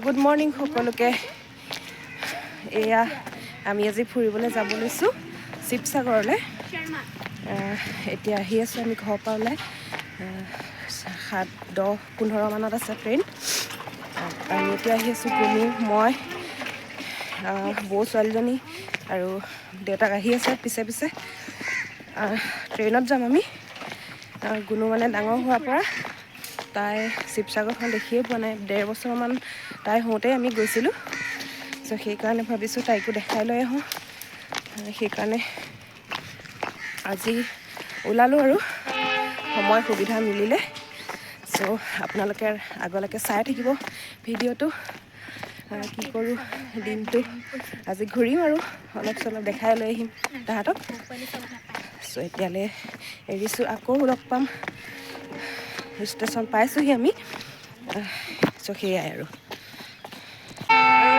Good morning সকলোকে। এয়া আমি আজি ফুৰিবলৈ যাব লৈছোঁ শিৱসাগৰলৈ। এতিয়া আহি আছোঁ আমি ঘৰৰ পৰা ওলাই 7:10-15 মানত আছে ট্ৰেইন। আমি এতিয়া আহি আছোঁ গুণু, মই, বৌ ছোৱালীজনী আৰু দেউতাক আহি আছে পিছে পিছে। ট্ৰেইনত যাম আমি। গুণু মানে ডাঙৰ হোৱাৰ পৰা তাই শিৱসাগৰখন দেখিয়ে পোৱা নাই। 1.5 বছৰমান তাই হওঁতেই আমি গৈছিলোঁ। চ' সেইকাৰণে ভাবিছোঁ তাইকো দেখাই লৈ আহোঁ। সেইকাৰণে আজি ওলালোঁ আৰু সময় সুবিধা মিলিলে। চ' আপোনালোকে আগলৈকে চাই থাকিব ভিডিঅ'টো। কি কৰোঁ দিনটো আজি ঘূৰিম আৰু অলপ চলপ দেখাই লৈ আহিম তাহাঁতক। চ' এতিয়ালৈ এৰিছোঁ, আকৌ লগ পাম। ষ্টেচন পাইছোঁহি আমি। চ' সেয়াই আৰু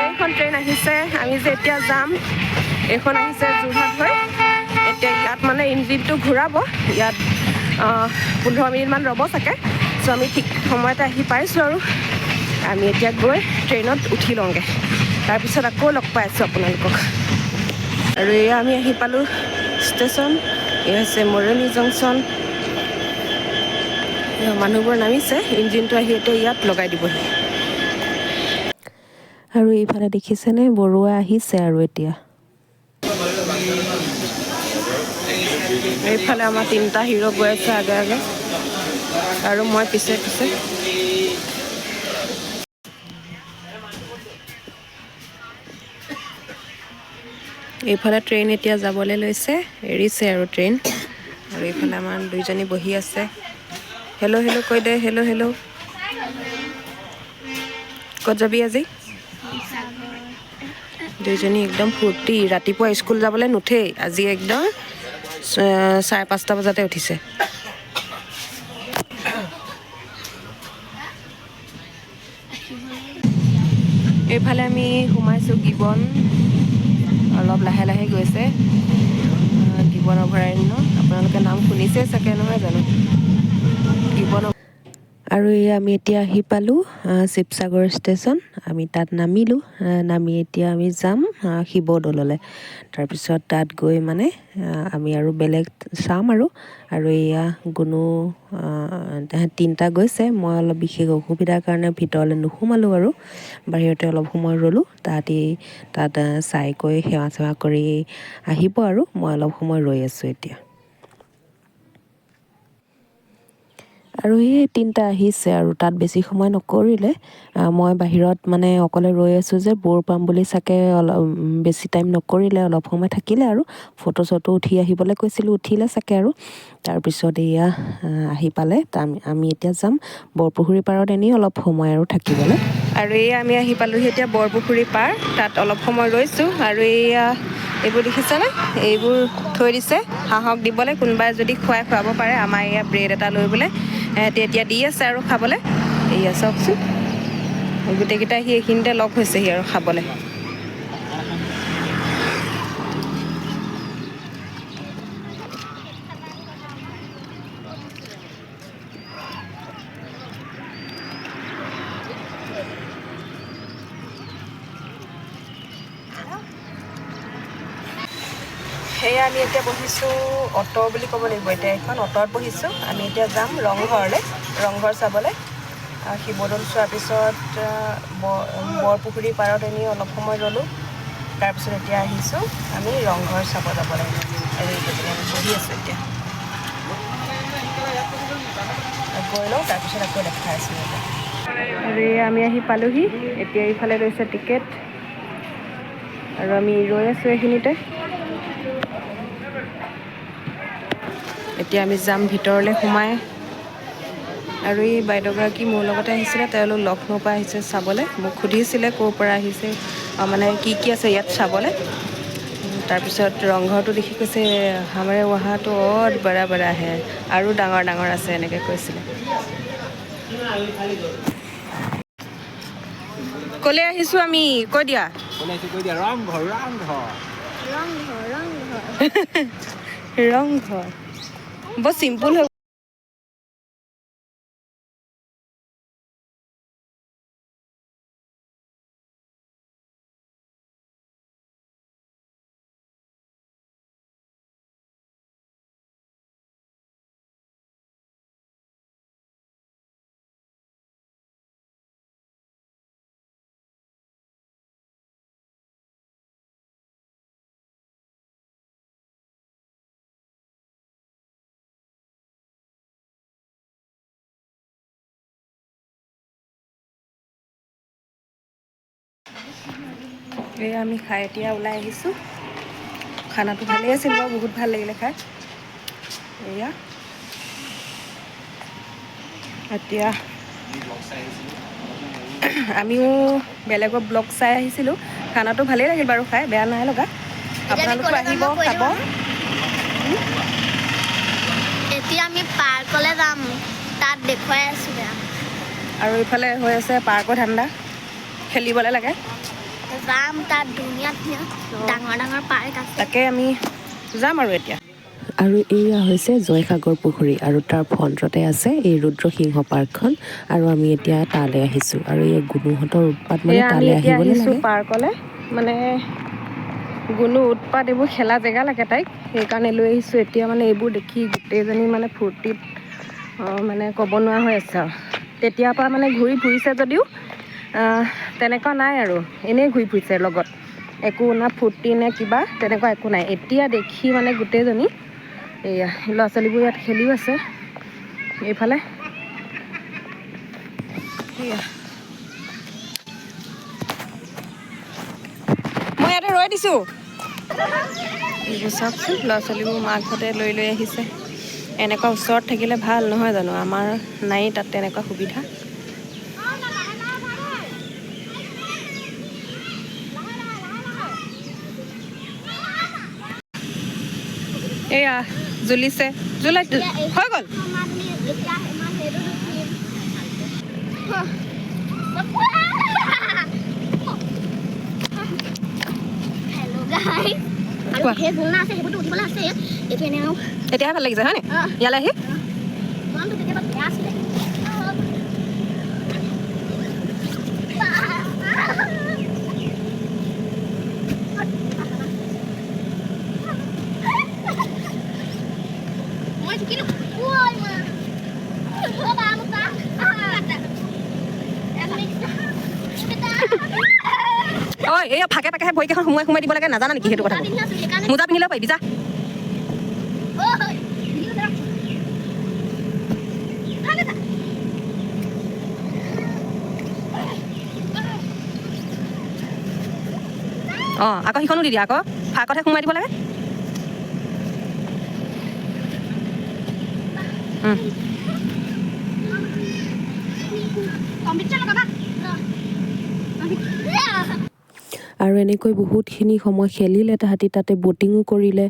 এইখন ট্ৰেইন আহিছে। আমি যে এতিয়া যাম, এইখন আহিছে যোৰহাট হৈ। এতিয়া ইয়াত মানে ইঞ্জিনটো ঘূৰাব। ইয়াত 15 মিনিটমান ৰ'ব চাগে। চ' আমি ঠিক সময়তে আহি পাইছোঁ আৰু আমি এতিয়া গৈ ট্ৰেইনত উঠি লওঁগৈ। তাৰপিছত আকৌ লগ পাই আছোঁ আপোনালোকক। আৰু এয়া আমি আহি পালোঁ ষ্টেচন। এয়া হৈছে মৰঙী জংচন। মানুহবোৰ নামিছে, ইঞ্জিনটো আহি এতিয়া ইয়াত লগাই দিবহি। আৰু এইফালে দেখিছেনে বৰুৱা আহিছে আৰু এতিয়া। এইফালে আমাৰ 3টা হিৰো গৈ আছে আগে আগে আৰু মই পিছে পিছে। এইফালে ট্ৰেইন এতিয়া যাবলৈ লৈছে, এৰিছে আৰু ট্ৰেইন। আৰু এইফালে আমাৰ দুইজনী বহি আছে। হেল্ল' হেল্ল' কৈ দে, হেল্ল' হেল্ল'। ক'ত যাবি আজি? দুইজনী একদম ফূৰ্তি। ৰাতিপুৱা স্কুল যাবলৈ নুঠেই, আজি একদম 5:30 বজাতে উঠিছে। এইফালে আমি সোমাইছোঁ গিবন। অলপ লাহে লাহে গৈছে গিবন অভয়াৰণ্য। আপোনালোকে নাম শুনিছে চাগে, নহয় জানো? গিবন। আৰু আমি এতিয়া আহি পালোঁ শিৱসাগৰ ষ্টেচন। আমি তাত নামিলোঁ। নামি এতিয়া আমি যাম শিৱদৌললৈ। তাৰপিছত তাত গৈ মানে আমি আৰু বেলেগ চাম আৰু এয়া গুণু 3টা গৈছে। মই অলপ বিশেষ অসুবিধাৰ কাৰণে ভিতৰলৈ নোসোমালোঁ আৰু বাহিৰতে অলপ সময় ৰ'লোঁ। তাত চাই কৰি সেৱা চেৱা কৰি আহিব আৰু মই অলপ সময় ৰৈ আছোঁ এতিয়া। আৰু এই 3টা আহিছে আৰু তাত বেছি সময় নকৰিলে। মই বাহিৰত মানে অকলে ৰৈ আছোঁ যে ব'ৰ পাম বুলি চাগে অলপ বেছি টাইম নকৰিলে, অলপ সময় থাকিলে আৰু ফটো চটো উঠি আহিবলৈ কৈছিলোঁ, উঠিলে চাগে আৰু তাৰপিছত এয়া আহি পালে। আমি এতিয়া যাম বৰপুখুৰী পাৰত, এনেই অলপ সময় আৰু থাকিবলৈ। আৰু এয়া আমি আহি পালোঁহি এতিয়া বৰপুখুৰী পাৰ। তাত অলপ সময় ৰৈছোঁ। আৰু এইবোৰ দেখিছেনে? এইবোৰ থৈ দিছে হাঁহক দিবলৈ। কোনোবাই যদি খুৱাব পাৰে। আমাৰ এয়া ব্ৰেড এটা লৈ বোলে সিহঁতে এতিয়া দি আছে আৰু খাবলৈ। এয়া চাওকচোন, গোটেইকেইটা এইখিনিতে লগ হৈছেহি আৰু খাবলৈ। সেয়া আমি এতিয়া বহিছোঁ অট' বুলি ক'ব লাগিব। এতিয়া এখন অট'ত বহিছোঁ। আমি এতিয়া যাম ৰংঘৰলৈ, ৰংঘৰ চাবলৈ। শিৱদৌল চোৱাৰ পিছত বৰপুখুৰী পাৰত এনেই অলপ সময় ৰ'লোঁ। তাৰপিছত এতিয়া আহিছোঁ আমি ৰংঘৰ চাব যাব লাগিব। আৰু আমি বহি আছোঁ এতিয়া। গৈ লওঁ, তাৰপিছত আকৌ দেখাই আছোঁ। আৰু আমি আহি পালোঁহি। এতিয়া এইফালে লৈছে টিকেট আৰু আমি ৰৈ আছোঁ এইখিনিতে। এতিয়া আমি যাম ভিতৰলৈ সোমাই। আৰু এই বাইদেউগৰাকী মোৰ লগতে আহিছিলে। তেওঁলোক লক্ষ্ণৌৰ পৰা আহিছে চাবলৈ। মোক সুধিছিলে ক'ৰ পৰা আহিছে, মানে কি কি আছে ইয়াত চাবলৈ। তাৰপিছত ৰংঘৰটো দেখি কৈছে হামাৰে ৱাহাটো অৰ বৰা বৰা হে, আৰু ডাঙৰ ডাঙৰ আছে এনেকৈ কৈছিলে। ক'লৈ আহিছোঁ আমি? কৈ দিয়া। ৰংঘৰ ৰংঘৰ ৰংঘৰ ৰংঘৰ ৰংঘৰ। বৰ চিম্পুল হৈ এয়া আমি খাই এতিয়া ওলাই আহিছোঁ খানাটো ভালেই আছিল বাৰু বহুত ভাল লাগিলে খাই এয়া এতিয়া আমিও বেলেগৰ ব্লগ চাই আহিছিলোঁ খানাটো ভালেই লাগিল বাৰু খাই বেয়া নাই লগা আপোনালোকো আহিব খাব এতিয়া আমি পাৰ্কলৈ যাম তাত দেখুৱাই আছোঁ আৰু ইফালে হৈ আছে পাৰ্কৰ ঠাণ্ডা খেলিবলৈ লাগে যাম তাত ধুনীয়া ধুনীয়া ডাঙৰ ডাঙৰ পাৰ্ক আছে তাকে আমি যাম আৰু এতিয়া আৰু এয়া হৈছে জয়সাগৰ পুখুৰী আৰু তাৰ ফ্ৰণ্টতে আছে এই ৰুদ্ৰসিংহ পাৰ্কখন আৰু আমি এতিয়া তালৈ আহিছোঁ আৰু এই গুণুহঁতৰ উৎপাত মানে এয়া আমি তালৈ এতিয়া আহিবলৈ আহিছোঁ লাগে পাৰ্কলৈ মানে গুণু উৎপাত এইবোৰ খেলা জেগা লাগে তাইক সেইকাৰণে লৈ আহিছোঁ এতিয়া মানে এইবোৰ দেখি গোটেইজনী মানে ফূৰ্তিত মানে ক'ব নোৱাৰা হৈ আছে আৰু তেতিয়াৰ পৰা মানে ঘূৰি ফুৰিছে যদিও তেনেকুৱা নাই আৰু এনেই ঘূৰি ফুৰিছে লগত একো না ফূৰ্তি নে কিবা তেনেকুৱা একো নাই এতিয়া দেখি মানে গোটেইজনী এয়া ল'ৰা ছোৱালীবোৰ ইয়াত খেলিও আছে এইফালে এয়া মই ইয়াতে ৰৈ দিছোঁ এইবোৰ চাওকচোন ল'ৰা ছোৱালীবোৰ মাকহঁতে লৈ লৈ আহিছে এনেকুৱা ওচৰত থাকিলে ভাল নহয় জানো আমাৰ নাই তাত তেনেকুৱা সুবিধা এয়া জ্বলিছে জ্বলাই হৈ গ'ল এতিয়াহে ভাল লাগিছে হয়নে ইয়ালৈ আহি ঐ এই ফাকে ফাকে ভৰিকেইখন সোমাই সোমাই দিব লাগে নাজানা নেকি সেইটো কথা মোজা পিন্ধিলেও পাৰিবি যা অঁ আকৌ সিখনো দি দিয়া আকৌ ফাকতহে সোমাই দিব লাগে আৰু এনেকৈ বহুতখিনি সময় খেলিলে তাহাঁতি তাতে ব'টিঙো কৰিলে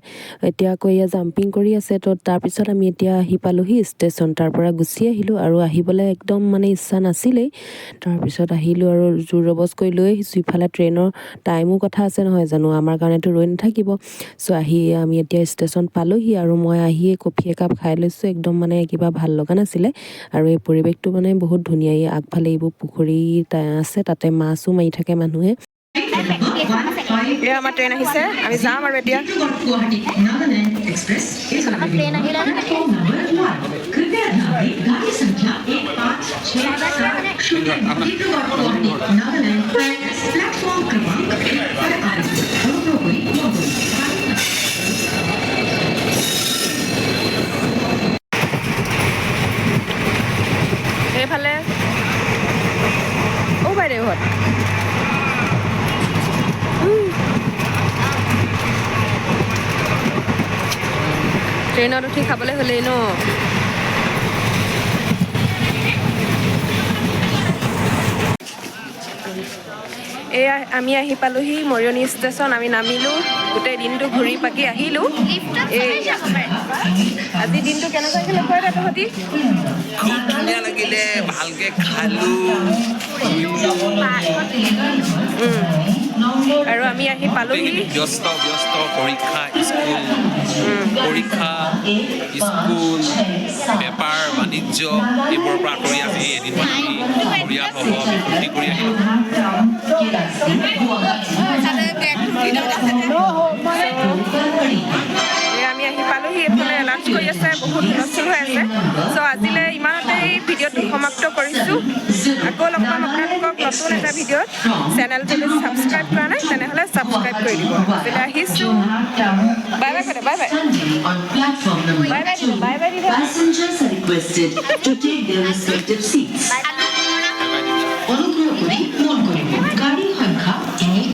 এতিয়া আকৌ এয়া জাম্পিং কৰি আছে তো তাৰপিছত আমি এতিয়া আহি পালোঁহি ষ্টেচন তাৰ পৰা গুচি আহিলোঁ আৰু আহিবলৈ একদম মানে ইচ্ছা নাছিলেই তাৰপিছত আহিলোঁ আৰু জোৰ জবজ কৰি লৈ আহিছোঁ ইফালে ট্ৰেইনৰ টাইমো কথা আছে নহয় জানো আমাৰ কাৰণেতো ৰৈ নাথাকিব চ' আহি আমি এতিয়া ষ্টেচন পালোঁহি আৰু মই আহিয়ে কফি একাপ খাই লৈছোঁ একদম মানে কিবা ভাল লগা নাছিলে আৰু এই পৰিৱেশটো মানে বহুত ধুনীয়া এই আগফালে এইবোৰ পুখুৰী আছে তাতে মাছো মাৰি থাকে মানুহে এতিয়া আমাৰ ট্ৰেইন আহিছে আমি যাম আৰু এতিয়া এইফালে অ' বাইদেউহঁত ট্ৰেইনত উঠি খাবলৈ হ'লেই ন এয়া আমি আহি পালোহি মৰিয়নি ষ্টেচন আমি নামিলোঁ গোটেই দিনটো ঘূৰি পাকি আহিলোঁ আজি দিনটো কেনেকুৱা আহিলে কয় তহঁতি খুব ধুনীয়া লাগিলে ভালকৈ খালোঁ আৰু আমি আহি পালোহি ব্যস্ত পৰীক্ষা স্কুল বেপাৰ বাণিজ্য এইবোৰৰ পৰা আঁতৰি আজি এদিনমান আমি পৰিয়াল হ'ব আমি ফূৰ্তি কৰি আহিলোঁ আমি আহি পালোহি এইফালে লাঞ্চ কৰি আছে বহুত হুলস্থুল হৈ আছে চ' আজিলৈ ইমানতে এই ভিডিঅ'টো সমাপ্ত কৰিছোঁ আকৌ লগ পাম আপোনালোকক নতুন এটা ভিডিঅ'ত চেনেলটো যদি ছাবস্ক্ৰাইব কৰা নাই তেনেহ'লে ছাবস্ক্ৰাইব কৰি দিব আজিলৈ আহিছোঁ বাই বাই বাইদেউ বাই বাই বাই বাই দিলোঁ বাই বাই দিলোঁ Passengers are requested to take their respective seats.